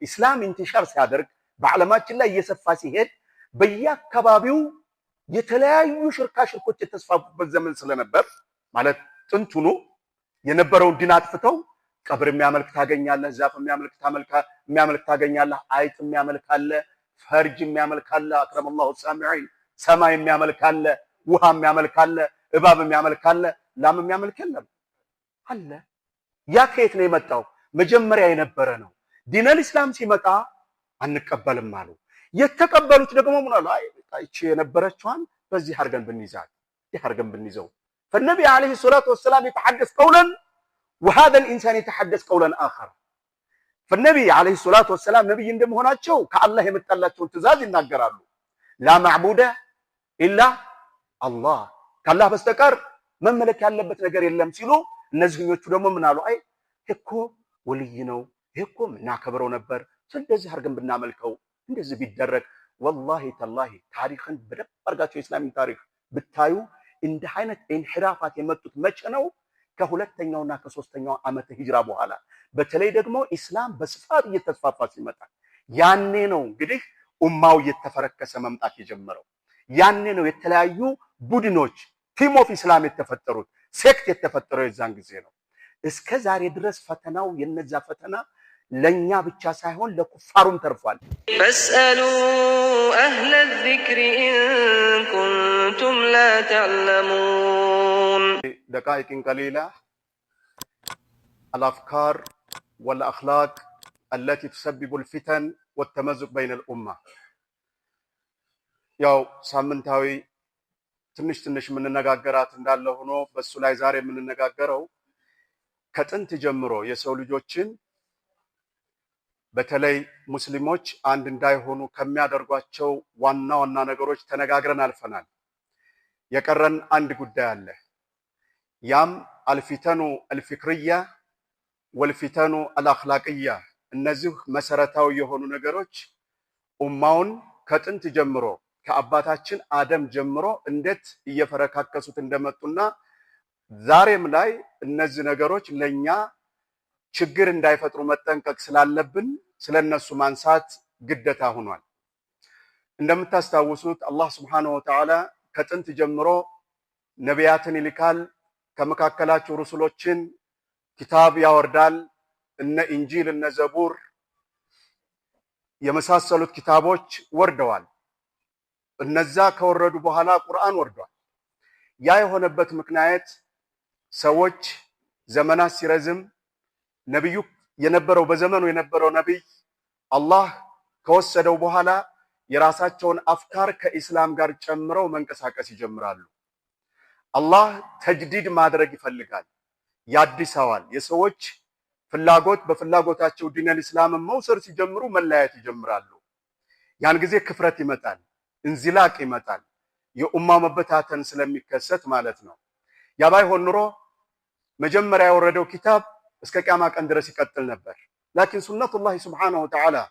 ኢስላም ኢንቲሻር ሲያደርግ በዓለማችን ላይ እየሰፋ ሲሄድ በየአካባቢው የተለያዩ ሽርኮች የተስፋፉበት ዘመን ስለነበር ማለት ጥንቱኑ የነበረውን ዲን አጥፍተው ቀብር የሚያመልክ ታገኛለህ፣ ዛፍ የሚያመልክ ታገኛለህ፣ አይጥ የሚያመልክ አለ፣ ፈርጅ የሚያመልክ አለ፣ አክረመላሁ ሳሚዒን ሰማይ የሚያመልክ አለ፣ ውሃ የሚያመልክ አለ፣ እባብ የሚያመልክ አለ፣ ላም የሚያመልክ የለም አለ። ያ ከየት ነው የመጣው? መጀመሪያ የነበረ ነው። ዲነል ኢስላም ሲመጣ አንቀበልም አሉ። የተቀበሉት ደግሞ ምን አሉ? አይ እቺ የነበረችዋን በዚህ አድርገን ብንይዛት ይህ አድርገን ብንይዘው فالنبي عليه الصلاة والسلام يتحدث قولا وهذا الإنسان يتحدث قولا آخر فالنبي عليه الصلاة والسلام نبي እንደመሆናቸው ከአላህ የመጣላቸውን ትእዛዝ ይናገራሉ። لا معبود إلا الله ከአላህ በስተቀር መመለክ ያለበት ነገር የለም ሲሉ እነዚህኞቹ ደግሞ ምን አሉ? አይ እኮ ወልይ ነው እኮ እናከብረው ነበር ስለዚህ አድርገን ብናመልከው እንደዚህ ቢደረግ والله ተላሂ ታሪክን በደንብ አድርጋችሁ የእስላምን ታሪክ ብታዩ እንደ አይነት ኢንሂራፋት የመጡት መቼ ነው? ከሁለተኛውና ከሶስተኛው ዓመተ ሂጅራ በኋላ በተለይ ደግሞ ኢስላም በስፋት እየተስፋፋ ሲመጣ ያኔ ነው እንግዲህ ኡማው እየተፈረከሰ መምጣት የጀመረው። ያኔ ነው የተለያዩ ቡድኖች ቲም ኦፍ ኢስላም የተፈጠሩት፣ ሴክት የተፈጠረው የዛን ጊዜ ነው። እስከ ዛሬ ድረስ ፈተናው የነዛ ፈተና ለኛ ብቻ ሳይሆን ለኩፋሩም ተርፏል። ፈስአሉ አህለ ዚክሪ ኢን ኩንቱም ላ ተዕለሙን። ደቃኢቅን ቀሊላ አልአፍካር ወልአኽላቅ አለቲ ትሰብቡ ልፊተን ወተመዙቅ በይነ ልኡማ። ያው ሳምንታዊ ትንሽ የምንነጋገራት እንዳለ ሆኖ በሱ ላይ ዛሬ የምንነጋገረው ከጥንት ጀምሮ የሰው ልጆችን በተለይ ሙስሊሞች አንድ እንዳይሆኑ ከሚያደርጓቸው ዋና ዋና ነገሮች ተነጋግረን አልፈናል። የቀረን አንድ ጉዳይ አለ። ያም አልፊተኑ አልፊክርያ ወልፊተኑ አልአኽላቅያ። እነዚህ መሰረታዊ የሆኑ ነገሮች ኡማውን ከጥንት ጀምሮ ከአባታችን አደም ጀምሮ እንዴት እየፈረካከሱት እንደመጡና ዛሬም ላይ እነዚህ ነገሮች ለኛ ችግር እንዳይፈጥሩ መጠንቀቅ ስላለብን ስለነሱ ማንሳት ግዴታ ሆኗል። እንደምታስታውሱት አላህ Subhanahu Wa Ta'ala ከጥንት ጀምሮ ነቢያትን ይልካል፣ ከመካከላቸው ሩሱሎችን ኪታብ ያወርዳል። እነ ኢንጂል እነ ዘቡር የመሳሰሉት ኪታቦች ወርደዋል። እነዛ ከወረዱ በኋላ ቁርአን ወርዷል። ያ የሆነበት ምክንያት ሰዎች ዘመናት ሲረዝም ነብዩ የነበረው በዘመኑ የነበረው ነብይ አላህ ከወሰደው በኋላ የራሳቸውን አፍካር ከኢስላም ጋር ጨምረው መንቀሳቀስ ይጀምራሉ። አላህ ተጅዲድ ማድረግ ይፈልጋል፣ ያድሳዋል። የሰዎች ፍላጎት በፍላጎታቸው ዲነል ኢስላምን መውሰድ ሲጀምሩ መለያየት ይጀምራሉ። ያን ጊዜ ክፍረት ይመጣል፣ እንዝላቅ ይመጣል፣ የኡማ መበታተን ስለሚከሰት ማለት ነው። ያ ባይሆን ኑሮ መጀመሪያ የወረደው ኪታብ እስከ ቂያማ ቀን ድረስ ይቀጥል ነበር። ላኪን ሱነቱላህ Subhanahu Wa Ta'ala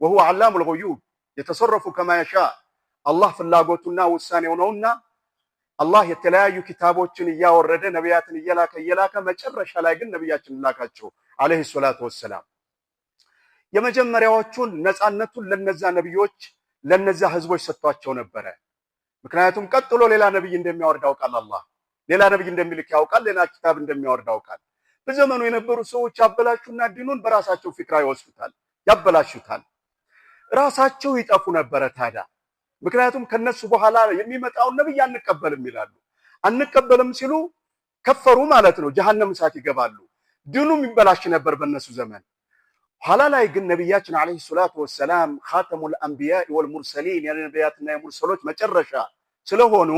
وهو علام الغيوب يتصرف كما يشاء አላህ ፍላጎቱና ውሳኔው ነውና አላህ የተለያዩ ኪታቦችን እያወረደ ነቢያትን እየላከ መጨረሻ ላይ ግን ነቢያችን ላካቸው አለይሂ ሰላቱ ወሰላም። የመጀመሪያዎቹን ነፃነቱን ለነዛ ነብዮች ለነዛ ህዝቦች ሰጥቷቸው ነበረ። ምክንያቱም ቀጥሎ ሌላ ነብይ እንደሚያወርድ ያውቃል። አላህ ሌላ ነብይ እንደሚልክ ያውቃል፣ ሌላ ኪታብ እንደሚያወርድ ያውቃል። በዘመኑ የነበሩ ሰዎች አበላሹና ዲኑን በራሳቸው ፍክራ ይወስዱታል፣ ያበላሹታል፣ ራሳቸው ይጠፉ ነበረ ታዲያ። ምክንያቱም ከነሱ በኋላ የሚመጣውን ነብይ አንቀበልም ይላሉ። አንቀበልም ሲሉ ከፈሩ ማለት ነው፣ ጀሃነም እሳት ይገባሉ። ዲኑም ይበላሽ ነበር በእነሱ ዘመን። ኋላ ላይ ግን ነብያችን አለይሂ ሰላቱ ወሰላም ኻተሙል አንቢያ ወልሙርሰሊን የነቢያትና የሙርሰሎች መጨረሻ ስለሆኑ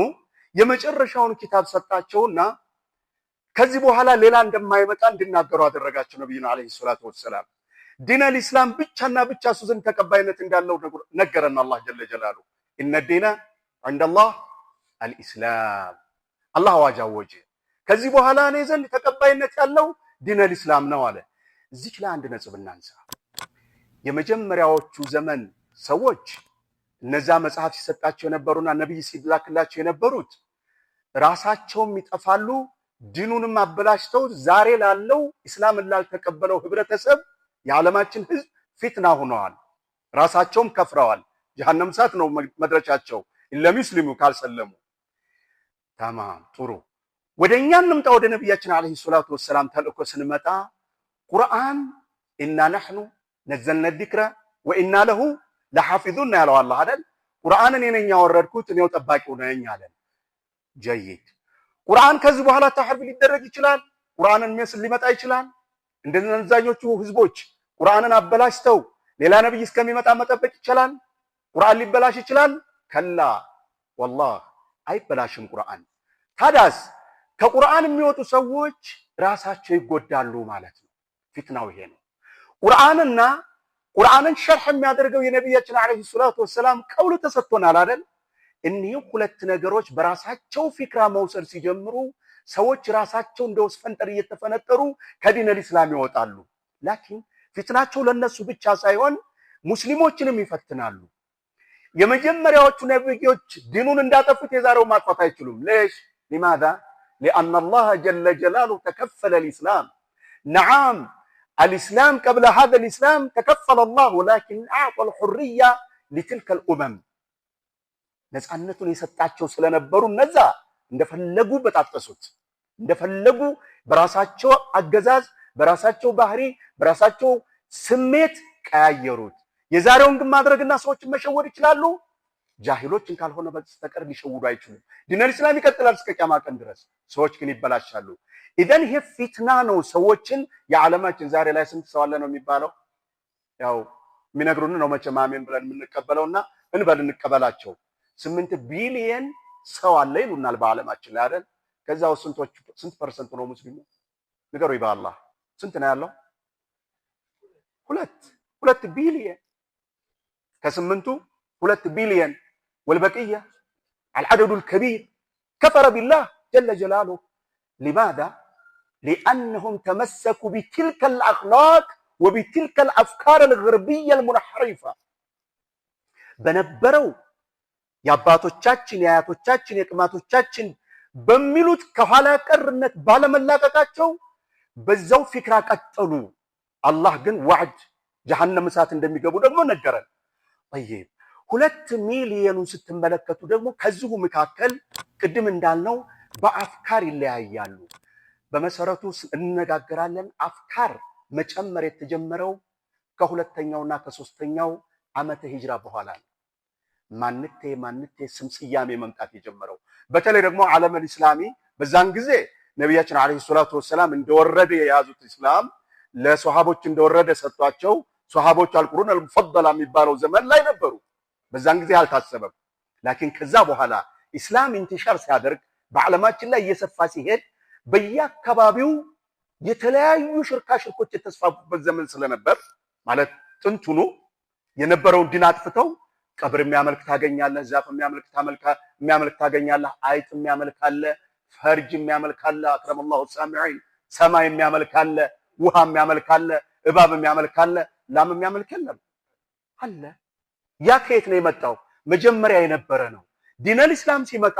የመጨረሻውን ኪታብ ሰጣቸውና ከዚህ በኋላ ሌላ እንደማይመጣ እንዲናገሩ አደረጋቸው። ነብዩና አለይሂ ሰላቱ ወሰላም ዲነል ኢስላም ብቻና ብቻ እሱ ዘንድ ተቀባይነት እንዳለው ነገረን አላህ ጀለ ጀላሉ። ኢነ ዲነ ዐንደላህ አልኢስላም። አላህ አዋጅ አወጀ፣ ከዚህ በኋላ እኔ ዘንድ ተቀባይነት ያለው ዲነል ኢስላም ነው አለ። እዚህ ላይ አንድ ነጥብ እናንሳ። የመጀመሪያዎቹ ዘመን ሰዎች እነዛ መጽሐፍ ሲሰጣቸው የነበሩና ነብይ ሲላክላቸው የነበሩት ራሳቸውም ይጠፋሉ፣ ዲኑንም አበላሽተው ዛሬ ላለው ኢስላምን ላልተቀበለው ህብረተሰብ የዓለማችን ህዝብ ፊትና ሆነዋል። ራሳቸውም ከፍረዋል። ጀሃነም እሳት ነው መድረሻቸው ለሙስሊሙ ካልሰለሙ። ተማም ጥሩ። ወደኛ እንምጣ። ወደ ነብያችን አለይሂ ሰላቱ ወሰላም ተልእኮ ስንመጣ ቁርአን ኢና ነህኑ ነዘልነ ዚክረ ወኢና ለሁ ለሐፊዙን ያለው አላህ አይደል? ቁርአንን እኔ ነኝ ያወረድኩት እኔው ጠባቂው ነኝ አለን። ጀይድ። ቁርአን ከዚህ በኋላ ተሐርፍ ሊደረግ ይችላል። ቁርአንን መስል ሊመጣ ይችላል። እንደነዛኞቹ ህዝቦች ቁርአንን አበላሽተው ሌላ ነብይ እስከሚመጣ መጠበቅ ይችላል? ቁርአን ሊበላሽ ይችላል? ከላ ወላሂ አይበላሽም ቁርአን። ታዲያስ ከቁርአን የሚወጡ ሰዎች ራሳቸው ይጎዳሉ ማለት ነው። ፊትናው ይሄ ነው። ቁርአንን ሸርህ የሚያደርገው የነብያችን አለይሂ ሰላቱ ወሰላም ቀውል ተሰጥቶናል አይደል? እኒህ ሁለት ነገሮች በራሳቸው ፊክራ መውሰድ ሲጀምሩ ሰዎች ራሳቸው እንደውስ ፈንጠር እየተፈነጠሩ ከዲን አልእስላም ይወጣሉ። ላኪን ፊትናቸው ለነሱ ብቻ ሳይሆን ሙስሊሞችንም ይፈትናሉ። የመጀመሪያዎቹ ነብዮች ዲኑን እንዳጠፉት የዛሬው ማጥፋት አይችሉም። ليش لماذا لان الله جل جلاله تكفل الاسلام نعم الاسلام قبل هذا الاسلام تكفل الله ولكن اعطى الحريه لتلك الامم ነፃነቱን የሰጣቸው ስለነበሩ እነዛ እንደፈለጉ በጣጠሱት፣ እንደፈለጉ በራሳቸው አገዛዝ፣ በራሳቸው ባህሪ፣ በራሳቸው ስሜት ቀያየሩት። የዛሬውን ግን ማድረግና ሰዎችን መሸወድ ይችላሉ። ጃሂሎችን ካልሆነ በስተቀር ሊሸውዱ አይችሉም። ዲን አልእስላም ይቀጥላል እስከ ቂያማ ቀን ድረስ። ሰዎች ግን ይበላሻሉ። ኢዘን ይሄ ፊትና ነው። ሰዎችን የዓለማችን ዛሬ ላይ ስንት ሰው አለ ነው የሚባለው? ያው የሚነግሩን ነው መቼም አሜን ብለን የምንቀበለውና እንበል እንቀበላቸው። 8 ቢሊየን ሰው አለ ይሉናል በዓለማችን ላይ አይደል? ከዛው ስንት ፐርሰንት ነው ሙስሊሙ? ንገሩኝ በአላህ ስንት ነው ያለው? 2 ቢሊየን ከ8 2 ቢሊየን والبقيه العدد الكبير كفر بالله جل جلاله. لماذا؟ لانهم تمسكوا بتلك الاخلاق وبتلك الافكار الغربيه المنحرفه. በነበረው የአባቶቻችን የአያቶቻችን የቅማቶቻችን በሚሉት ከኋላ ቀርነት ባለመላቀቃቸው በዛው ፊክራ ቀጠሉ። አላህ ግን ወዕድ ጀሃነም እሳት እንደሚገቡ ደግሞ ነገረን። طيب 2 ሚሊዮኑን ስትመለከቱ ደግሞ ከዚሁ መካከል ቅድም እንዳልነው በአፍካር ይለያያሉ። በመሰረቱ እንነጋገራለን። አፍካር መጨመር የተጀመረው ከሁለተኛውና ከሶስተኛው ዓመተ ሂጅራ በኋላ ነው። ማንቴ ስም ስያሜ መምጣት የጀመረው በተለይ ደግሞ ዓለም አልእስላሚ በዛን ጊዜ ነብያችን አለይሂ ሰላቱ ወሰላም እንደወረደ የያዙት እስላም ለሷሃቦች እንደወረደ ሰጧቸው። ሷሃቦች አልቁሩን አልሙፈደላ የሚባለው ዘመን ላይ ነበሩ። በዛን ጊዜ አልታሰበም። ላኪን ከዛ በኋላ እስላም ኢንቲሻር ሲያደርግ በዓለማችን ላይ እየሰፋ ሲሄድ በየአካባቢው የተለያዩ ሽርኮች የተስፋፉበት ዘመን ስለነበር ማለት ጥንቱኑ የነበረውን ዲን አጥፍተው ቀብር የሚያመልክ ታገኛለህ፣ ዛፍ የሚያመልክ ታገኛለህ፣ አይጥ የሚያመልክ አለ፣ ፈርጅ የሚያመልክ አለ፣ አክረመላሁ ሳሚዒን ሰማይ የሚያመልክ አለ፣ ውሃ የሚያመልክ አለ፣ እባብ የሚያመልክ አለ፣ ላም የሚያመልክ የለም አለ። ያ ከየት ነው የመጣው? መጀመሪያ የነበረ ነው። ዲን አልእስላም ሲመጣ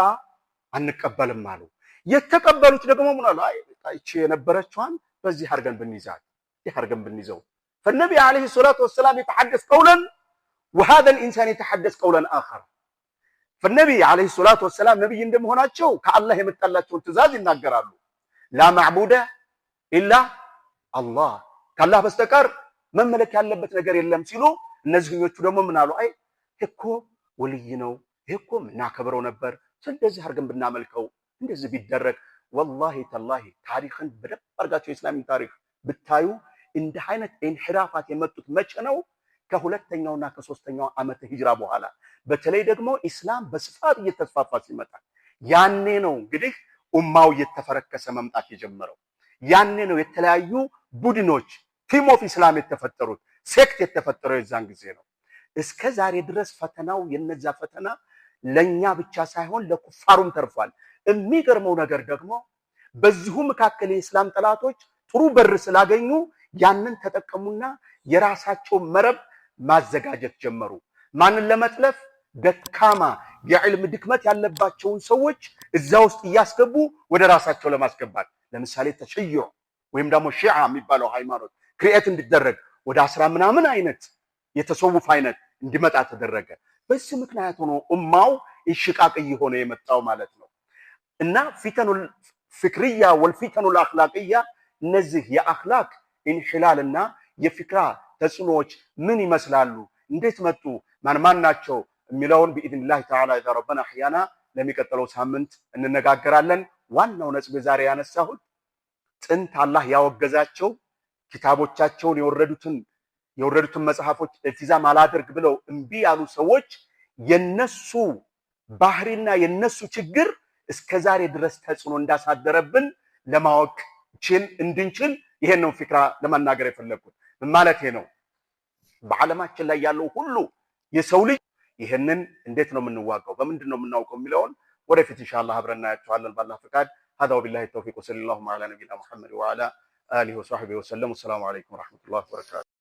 አንቀበልም አሉ። የተቀበሉት ደግሞ ምን አሉ? አይ እቺ የነበረችዋን በዚህ አርገን ብንይዛት ይሄርገን ብንይዘው فالنبي عليه الصلاه والسلام يتحدث قولا وهذا الانسان يتحدث قولا اخر. فالنبي عليه الصلاه والسلام ነብይ እንደመሆናቸው ከአላህ የመጣላቸውን ትእዛዝ ይናገራሉ። لا معبود الا الله ከአላህ በስተቀር መመለክ ያለበት ነገር የለም ሲሉ እነዚህኞቹ ደግሞ ምን አሉ? አይ እኮ ወልይ ነው፣ እኮ እናከብረው ነበር፣ ስለዚህ አርገን ብናመልከው እንደዚህ ቢደረግ والله ተላሂ ታሪክን በደንብ አርጋቸው የእስላምን ታሪክ ብታዩ እንደ አይነት ኢንሂራፋት የመጡት መቼ ነው? ከሁለተኛውና ከሶስተኛው ዓመተ ሂጅራ በኋላ በተለይ ደግሞ እስላም በስፋት እየተስፋፋ ሲመጣ ያኔ ነው እንግዲህ ኡማው እየተፈረከሰ መምጣት የጀመረው። ያኔ ነው የተለያዩ ቡድኖች ቲም ኦፍ እስላም የተፈጠሩት፣ ሴክት የተፈጠረው የዛን ጊዜ ነው። እስከ ዛሬ ድረስ ፈተናው የነዛ ፈተና ለኛ ብቻ ሳይሆን ለኩፋሩም ተርፏል። የሚገርመው ነገር ደግሞ በዚሁ መካከል የእስላም ጠላቶች ጥሩ በር ስላገኙ ያንን ተጠቀሙና የራሳቸው መረብ ማዘጋጀት ጀመሩ። ማንን ለመጥለፍ? ደካማ የዕልም ድክመት ያለባቸውን ሰዎች እዛ ውስጥ እያስገቡ ወደ ራሳቸው ለማስገባት። ለምሳሌ ተሸይዑ ወይም ደግሞ ሺዓ የሚባለው ሃይማኖት ክሪኤት እንዲደረግ ወደ 10 ምናምን አይነት የተሰውፍ አይነት እንዲመጣ ተደረገ። በዚህ ምክንያት ሆኖ ኡማው ኢሽቃቅ እየሆነ የመጣው ማለት ነው። እና ፊተኑል ፍክርያ ወልፊተኑል አኽላቅያ እነዚህ የአኽላቅ ኢንሂላልና የፊክራ ተጽዕኖዎች ምን ይመስላሉ፣ እንዴት መጡ፣ ማን ናቸው የሚለውን بإذن تعالى إذا ربنا أحيانا ለሚቀጥለው ሳምንት እንነጋገራለን። ዋናው ነጥብ ዛሬ ያነሳሁት ጥንት አላህ ያወገዛቸው ኪታቦቻቸውን የወረዱትን መጽሐፎች ኢልቲዛም አላደርግ ብለው እምቢ ያሉ ሰዎች የነሱ ባህሪና የነሱ ችግር እስከዛሬ ድረስ ተጽዕኖ እንዳሳደረብን ለማወቅ እንድንችል ይሄን ነው ፍክራ ለማናገር የፈለኩት። ምን ማለት ነው? በዓለማችን ላይ ያለው ሁሉ የሰው ልጅ ይሄንን እንዴት ነው የምንዋጋው፣ በምንድን ነው የምናውቀው የሚለውን ወደፊት ኢንሻአላህ አብረን እናያቸዋለን ባላህ ፍቃድ። هذا وبالله التوفيق وصلى الله على نبينا محمد وعلى آله وصحبه وسلم. والسلام عليكم ورحمة الله وبركاته.